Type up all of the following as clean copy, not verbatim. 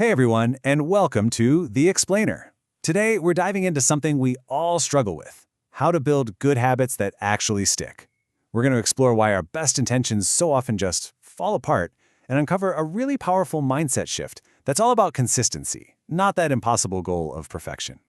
Hey everyone, and welcome to The Explainer. Today, we're diving into something we all struggle with: how to build good habits that actually stick. We're going to explore why our best intentions so often just fall apart and uncover a really powerful mindset shift that's all about consistency, not that impossible goal of perfection.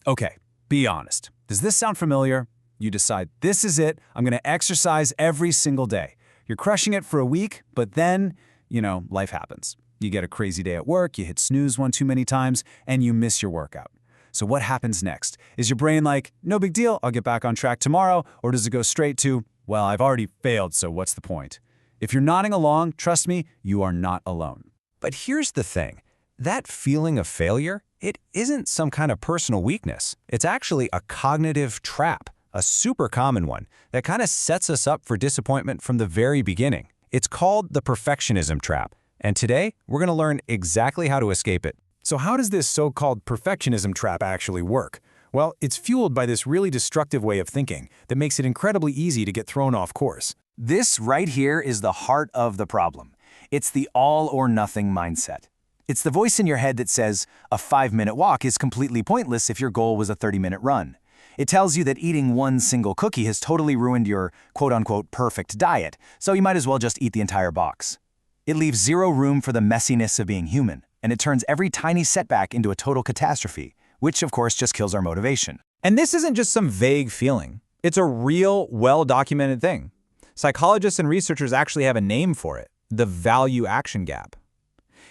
Okay, be honest. Does this sound familiar? You decide, this is it, I'm going to exercise every single day. You're crushing it for a week, but then, life happens. You get a crazy day at work, you hit snooze one too many times, and you miss your workout. So what happens next? Is your brain like, no big deal, I'll get back on track tomorrow, or does it go straight to, well, I've already failed, so what's the point? If you're nodding along, trust me, you are not alone. But here's the thing. That feeling of failure, it isn't some kind of personal weakness. It's actually a cognitive trap, a super common one, that kind of sets us up for disappointment from the very beginning. It's called the perfectionism trap. And today, we're going to learn exactly how to escape it. So how does this so-called perfectionism trap actually work? Well, it's fueled by this really destructive way of thinking that makes it incredibly easy to get thrown off course. This right here is the heart of the problem. It's the all-or-nothing mindset. It's the voice in your head that says, a 5-minute walk is completely pointless if your goal was a 30-minute run. It tells you that eating one single cookie has totally ruined your quote-unquote perfect diet, so you might as well just eat the entire box. It leaves zero room for the messiness of being human, and it turns every tiny setback into a total catastrophe, which of course just kills our motivation. And this isn't just some vague feeling. It's a real, well-documented thing. Psychologists and researchers actually have a name for it: the value-action gap.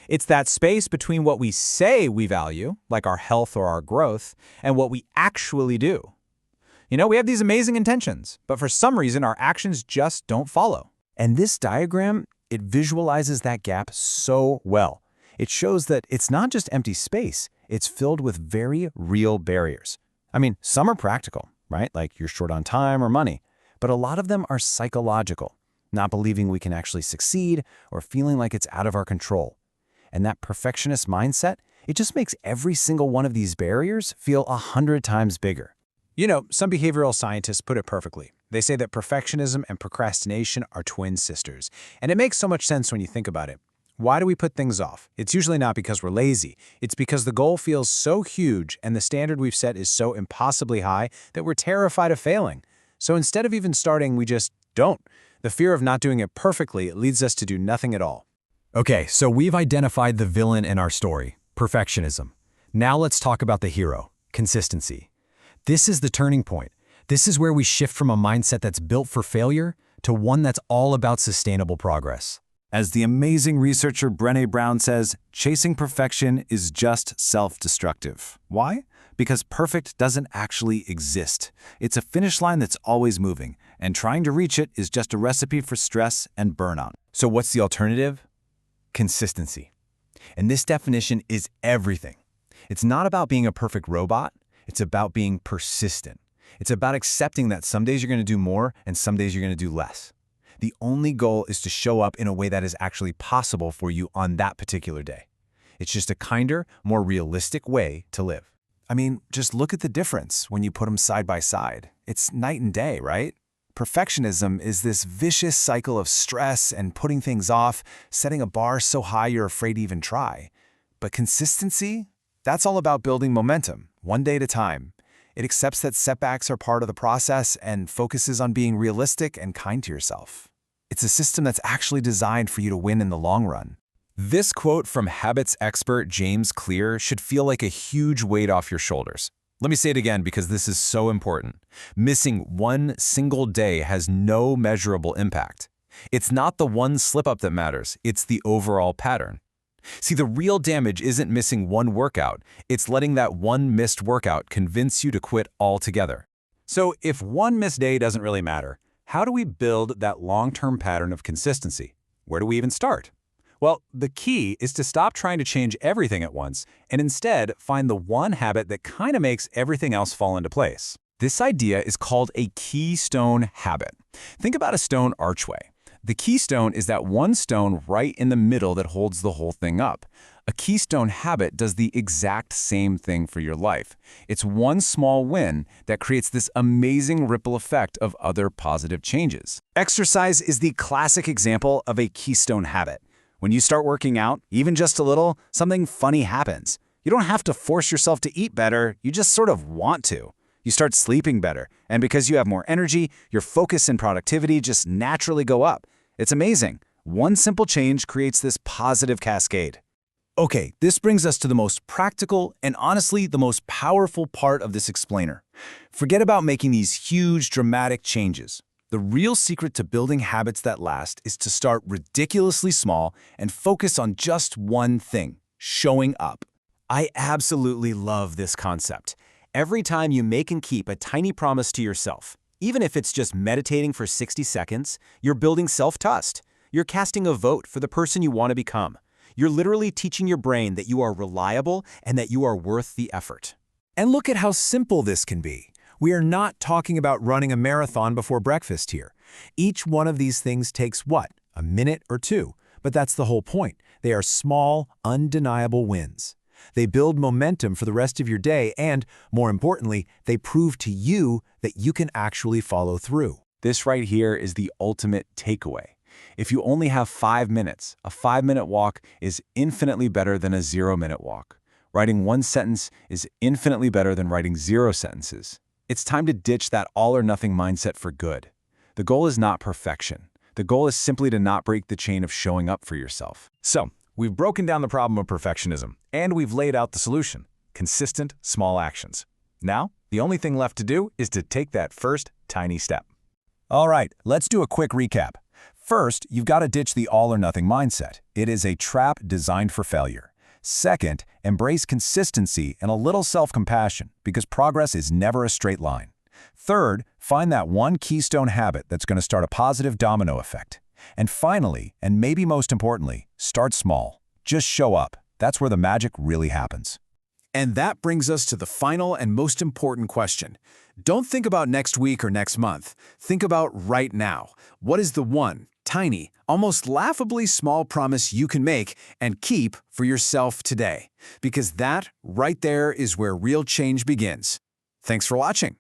It's that space between what we say we value, like our health or our growth, and what we actually do. We have these amazing intentions, but for some reason our actions just don't follow. And this diagram, it visualizes that gap so well. It shows that it's not just empty space, it's filled with very real barriers. I mean, some are practical, right? Like you're short on time or money, but a lot of them are psychological, not believing we can actually succeed or feeling like it's out of our control. And that perfectionist mindset, it just makes every single one of these barriers feel 100 times bigger. Some behavioral scientists put it perfectly. They say that perfectionism and procrastination are twin sisters. And it makes so much sense when you think about it. Why do we put things off? It's usually not because we're lazy. It's because the goal feels so huge and the standard we've set is so impossibly high that we're terrified of failing. So instead of even starting, we just don't. The fear of not doing it perfectly leads us to do nothing at all. Okay, so we've identified the villain in our story, perfectionism. Now let's talk about the hero, consistency. This is the turning point. This is where we shift from a mindset that's built for failure to one that's all about sustainable progress. As the amazing researcher Brené Brown says, chasing perfection is just self-destructive. Why? Because perfect doesn't actually exist. It's a finish line that's always moving, and trying to reach it is just a recipe for stress and burnout. So what's the alternative? Consistency. And this definition is everything. It's not about being a perfect robot. It's about being persistent. It's about accepting that some days you're going to do more and some days you're going to do less. The only goal is to show up in a way that is actually possible for you on that particular day. It's just a kinder, more realistic way to live. I mean, just look at the difference when you put them side by side. It's night and day, right? Perfectionism is this vicious cycle of stress and putting things off, setting a bar so high you're afraid to even try. But consistency, that's all about building momentum, one day at a time. It accepts that setbacks are part of the process and focuses on being realistic and kind to yourself. It's a system that's actually designed for you to win in the long run. This quote from habits expert James Clear should feel like a huge weight off your shoulders. Let me say it again because this is so important. Missing one single day has no measurable impact. It's not the one slip-up that matters, it's the overall pattern. See, the real damage isn't missing one workout, it's letting that one missed workout convince you to quit altogether. So if one missed day doesn't really matter, how do we build that long-term pattern of consistency? Where do we even start? Well, the key is to stop trying to change everything at once and instead find the one habit that kind of makes everything else fall into place. This idea is called a keystone habit. Think about a stone archway. The keystone is that one stone right in the middle that holds the whole thing up. A keystone habit does the exact same thing for your life. It's one small win that creates this amazing ripple effect of other positive changes. Exercise is the classic example of a keystone habit. When you start working out, even just a little, something funny happens. You don't have to force yourself to eat better, you just sort of want to. You start sleeping better, and because you have more energy, your focus and productivity just naturally go up. It's amazing. One simple change creates this positive cascade. Okay, this brings us to the most practical and honestly the most powerful part of this explainer. Forget about making these huge, dramatic changes. The real secret to building habits that last is to start ridiculously small and focus on just one thing: showing up. I absolutely love this concept. Every time you make and keep a tiny promise to yourself, even if it's just meditating for 60 seconds, you're building self-trust. You're casting a vote for the person you want to become. You're literally teaching your brain that you are reliable and that you are worth the effort. And look at how simple this can be. We are not talking about running a marathon before breakfast here. Each one of these things takes what? A minute or two. But that's the whole point. They are small, undeniable wins. They build momentum for the rest of your day and, more importantly, they prove to you that you can actually follow through. This right here is the ultimate takeaway. If you only have 5 minutes, a 5-minute walk is infinitely better than a 0-minute walk. Writing one sentence is infinitely better than writing 0 sentences. It's time to ditch that all-or-nothing mindset for good. The goal is not perfection. The goal is simply to not break the chain of showing up for yourself. So, we've broken down the problem of perfectionism, and we've laid out the solution: consistent, small actions. Now, the only thing left to do is to take that first tiny step. All right, let's do a quick recap. First, you've got to ditch the all-or-nothing mindset. It is a trap designed for failure. Second, embrace consistency and a little self-compassion, because progress is never a straight line. Third, find that one keystone habit that's going to start a positive domino effect. And finally, and maybe most importantly, start small. Just show up. That's where the magic really happens. And that brings us to the final and most important question. Don't think about next week or next month. Think about right now. What is the one, tiny, almost laughably small promise you can make and keep for yourself today? Because that, right there, is where real change begins. Thanks for watching.